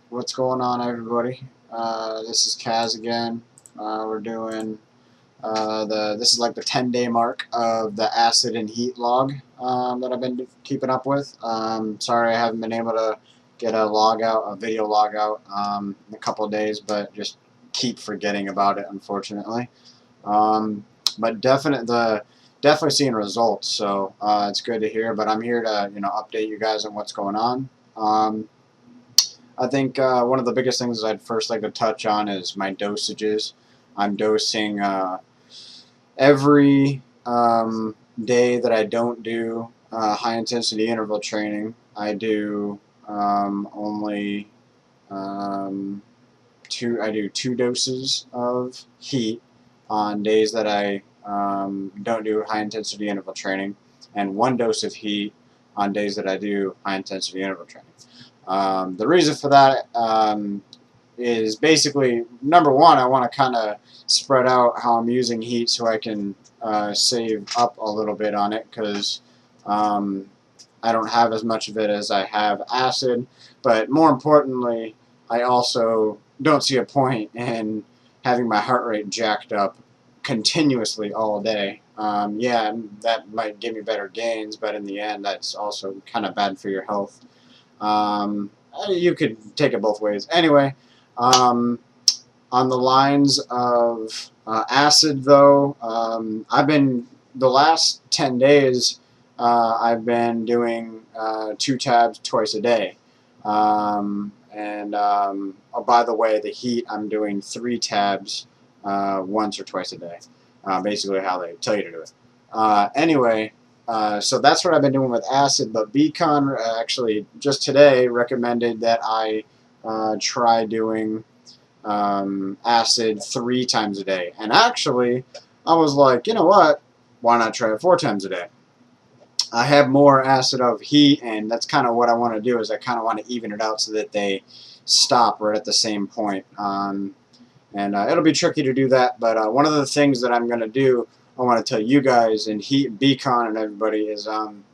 What's going on, everybody? This is Kaz again. We're doing this is like the 10-day mark of the acid and heat log that I've been keeping up with. Sorry I haven't been able to get a video log out in a couple of days, but just keep forgetting about it, unfortunately. But definitely seeing results, so it's good to hear. But I'm here to update you guys on what's going on. I think one of the biggest things I'd first like to touch on is my dosages. I'm dosing every day that I don't do high intensity interval training. I do only I do 2 doses of heat on days that I don't do high intensity interval training, and 1 dose of heat on days that I do high intensity interval training. The reason for that is basically, number one, I want to kind of spread out how I'm using heat so I can save up a little bit on it, because I don't have as much of it as I have acid. But more importantly, I also don't see a point in having my heart rate jacked up continuously all day. Yeah, that might give me better gains, but in the end, that's also kind of bad for your health. You could take it both ways. Anyway, on the lines of acid, though, the last 10 days, I've been doing 2 tabs twice a day. Oh, by the way, the heat, I'm doing 3 tabs once or twice a day. Basically how they tell you to do it. Anyway, so that's what I've been doing with acid, but Beacon actually just today recommended that I try doing acid 3 times a day. And actually, I was like, you know what? Why not try it 4 times a day? I have more acid of heat, and that's kind of what I want to do, is I kind of want to even it out so that they stop right at the same point. It'll be tricky to do that, but one of the things that I'm going to do, I want to tell you guys and Beacon and everybody, is I'm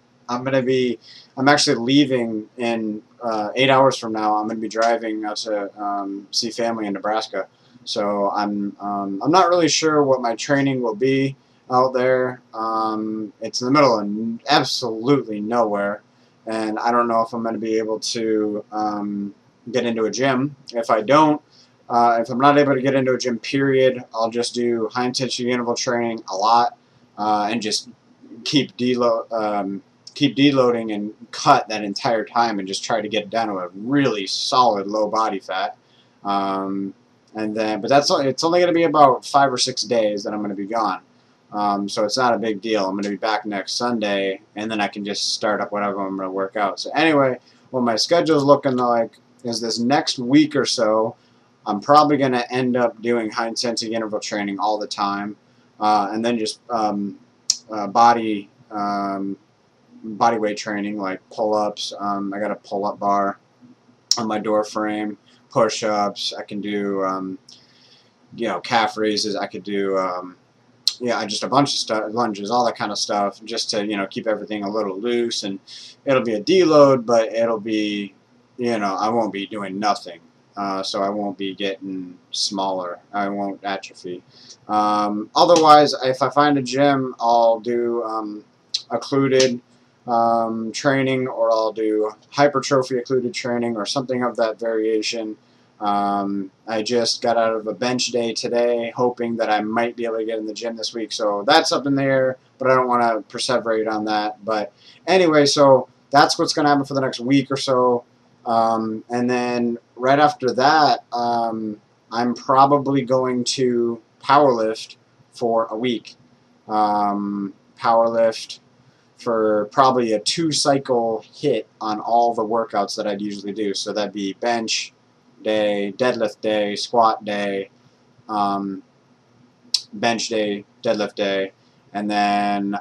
actually leaving in 8 hours from now. I'm going to be driving out to see family in Nebraska. So I'm not really sure what my training will be out there. It's in the middle of absolutely nowhere, and I don't know if I'm going to be able to get into a gym. If I don't, if I'm not able to get into a gym, period, I'll just do high intensity interval training a lot and just keep deloading and cut that entire time and just try to get down to a really solid low body fat. But it's only going to be about 5 or 6 days that I'm going to be gone. So it's not a big deal. I'm going to be back next Sunday, and then I can just start up whatever I'm going to work out. So anyway, what my schedule is looking like is this next week or so, I'm probably going to end up doing high-intensity interval training all the time, and then just body weight training, like pull-ups. I got a pull-up bar on my door frame, push-ups. I can do, calf raises. I could do, just a bunch of stuff, lunges, all that kind of stuff, just to, keep everything a little loose. And it'll be a deload, but it'll be, I won't be doing nothing. So I won't be getting smaller. I won't atrophy. Otherwise, if I find a gym, I'll do occluded training, or I'll do hypertrophy occluded training, or something of that variation. I just got out of a bench day today, hoping that I might be able to get in the gym this week. So that's up in the air, but I don't want to perseverate on that. But anyway, so that's what's going to happen for the next week or so. And then right after that, I'm probably going to powerlift for a week. Powerlift for probably a 2-cycle hit on all the workouts that I'd usually do. So that'd be bench day, deadlift day, squat day, bench day, deadlift day, and then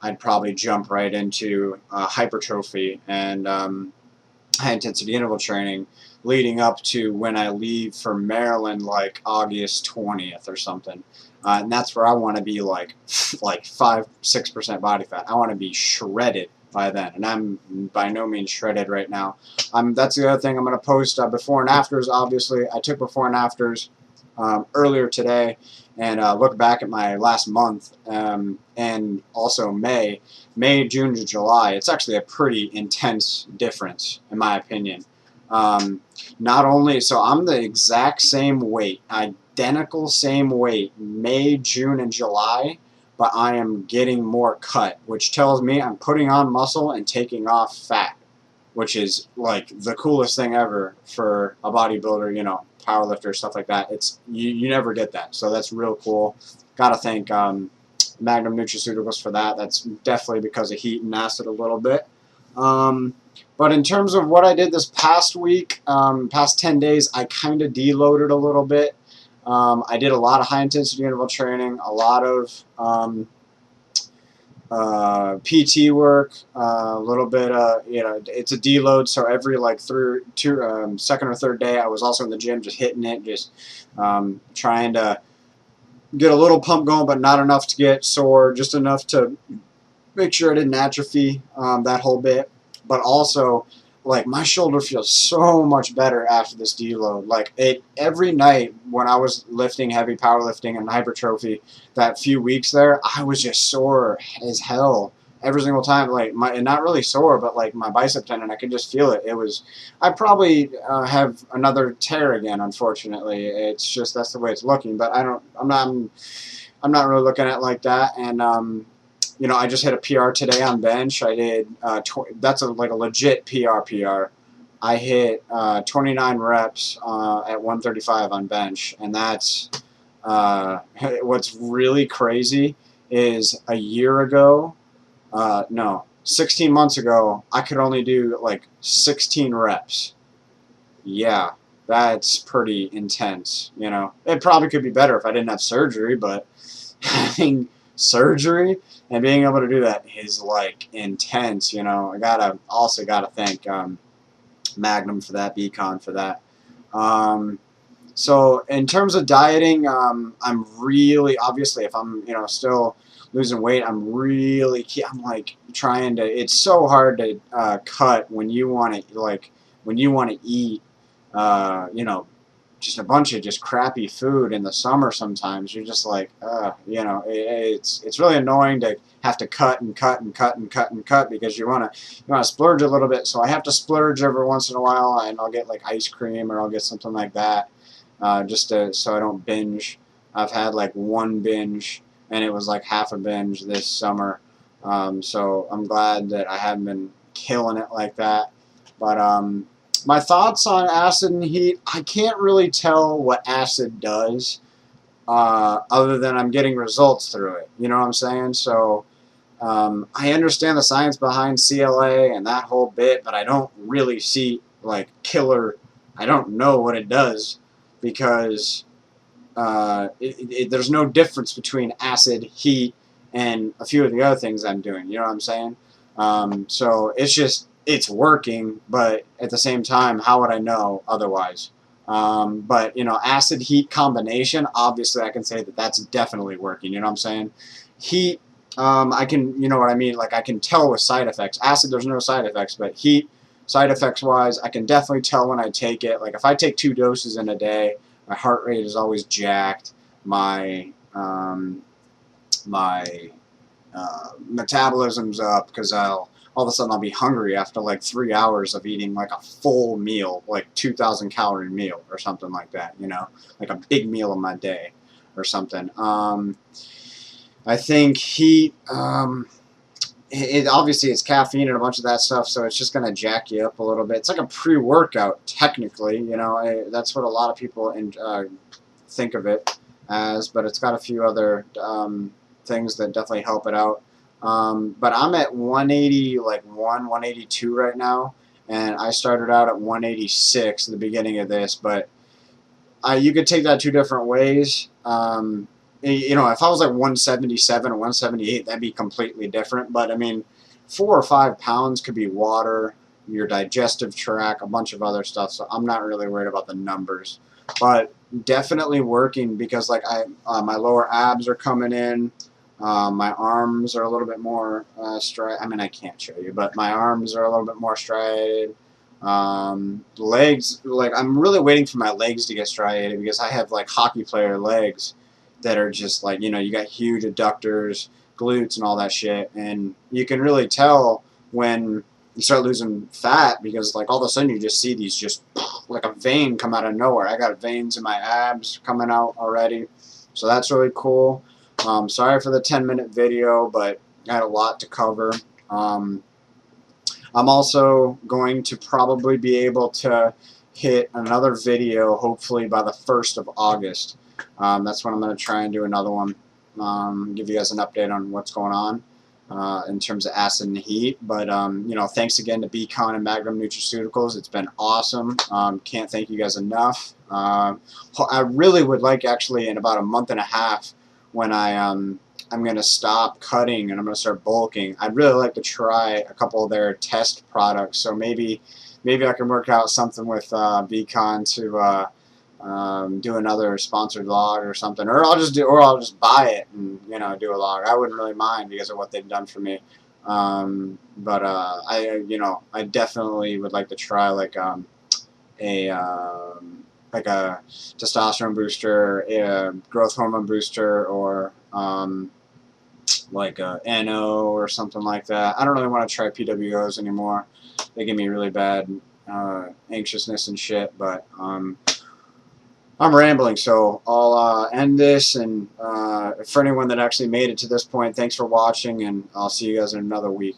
I'd probably jump right into hypertrophy and high intensity interval training leading up to when I leave for Maryland, like August 20th or something. And that's where I want to be like 5-6% body fat. I want to be shredded by then, and I'm by no means shredded right now. That's the other thing I'm going to post before and afters. Obviously, I took before and afters earlier today, and look back at my last month, and also May, June to July. It's actually a pretty intense difference, in my opinion. Not only, so I'm the exact same weight, identical same weight, May, June, and July, but I am getting more cut, which tells me I'm putting on muscle and taking off fat, which is like the coolest thing ever for a bodybuilder, you know, powerlifter, stuff like that. It's you never get that, so that's real cool. Gotta thank Magnum Nutraceuticals for that. That's definitely because of heat and acid a little bit. But in terms of what I did this past week, past 10 days, I kind of deloaded a little bit. I did a lot of high-intensity interval training, a lot of PT work, a little bit, you know, it's a deload, so every like second or third day I was also in the gym just hitting it, just trying to get a little pump going, but not enough to get sore, just enough to make sure I didn't atrophy that whole bit. But also, like, my shoulder feels so much better after this deload. Like, every night when I was lifting heavy powerlifting and hypertrophy, that few weeks there, I was just sore as hell every single time. Like, and not really sore, but like my bicep tendon, I could just feel it. It was, I probably have another tear again. Unfortunately, it's just that's the way it's looking. But I'm not really looking at it like that. And you know, I just hit a PR today on bench. I did, that's like a legit PR. I hit 29 reps at 135 on bench, and that's, what's really crazy is a year ago, no, 16 months ago, I could only do like 16 reps. Yeah, that's pretty intense, you know. It probably could be better if I didn't have surgery, but having surgery and being able to do that is like intense, you know. I also gotta thank Magnum for that, Beacon for that. So in terms of dieting, I'm really, obviously, if I'm, you know, still losing weight, I'm like trying to. It's so hard to cut when you want to, like, when you want to eat, you know, just a bunch of just crappy food in the summer. Sometimes you're just like, you know, it's really annoying to have to cut because you want to splurge a little bit. So I have to splurge every once in a while, and I'll get like ice cream or I'll get something like that, so I don't binge. I've had like one binge, and it was like half a binge this summer. So I'm glad that I haven't been killing it like that. But my thoughts on acid and heat, I can't really tell what acid does, other than I'm getting results through it. You know what I'm saying? So I understand the science behind CLA and that whole bit, but I don't really see like killer. I don't know what it does because there's no difference between acid, heat, and a few of the other things I'm doing. You know what I'm saying? So it's working, but at the same time, how would I know otherwise? But, you know, acid-heat combination, obviously I can say that that's definitely working, you know what I'm saying? Heat, I can, you know what I mean, like I can tell with side effects. Acid, there's no side effects, but heat, side effects-wise, I can definitely tell when I take it. Like if I take 2 doses in a day, my heart rate is always jacked, my metabolism's up because all of a sudden I'll be hungry after like 3 hours of eating like a full meal, like 2,000 calorie meal or something like that, you know, like a big meal of my day or something. I think heat, obviously it's caffeine and a bunch of that stuff, so it's just going to jack you up a little bit. It's like a pre-workout, technically, you know, that's what a lot of people think of it as, but it's got a few other things that definitely help it out. But I'm at 182 right now, and I started out at 186 at the beginning of this, but you could take that 2 different ways. You know, if I was like 177 or 178, that'd be completely different, but I mean, 4 or 5 pounds could be water, your digestive tract, a bunch of other stuff, so I'm not really worried about the numbers. But definitely working because like my lower abs are coming in. My arms are a little bit more striated. I mean, I can't show you, but my arms are a little bit more striated. Legs, like, I'm really waiting for my legs to get striated because I have, like, hockey player legs that are just, like, you know, you got huge adductors, glutes, and all that shit. And you can really tell when you start losing fat because, like, all of a sudden you just see these just, like, a vein come out of nowhere. I got veins in my abs coming out already. So that's really cool. Sorry for the 10-minute video, but I had a lot to cover. I'm also going to probably be able to hit another video hopefully by the 1st of August. That's when I'm going to try and do another one. Give you guys an update on what's going on in terms of acid and heat. But, you know, thanks again to Beacon and Magnum Nutraceuticals. It's been awesome. Can't thank you guys enough. I really would like, actually, in about a month and a half, when I'm going to stop cutting and I'm going to start bulking, I'd really like to try a couple of their test products. So maybe I can work out something with Beacon to do another sponsored log or something, or I'll just buy it and, you know, do a log. I wouldn't really mind because of what they've done for me. But I definitely would like to try like a testosterone booster, a growth hormone booster, or like a NO or something like that. I don't really want to try PWOs anymore. They give me really bad anxiousness and shit, but I'm rambling, so I'll end this, and for anyone that actually made it to this point, thanks for watching, and I'll see you guys in another week.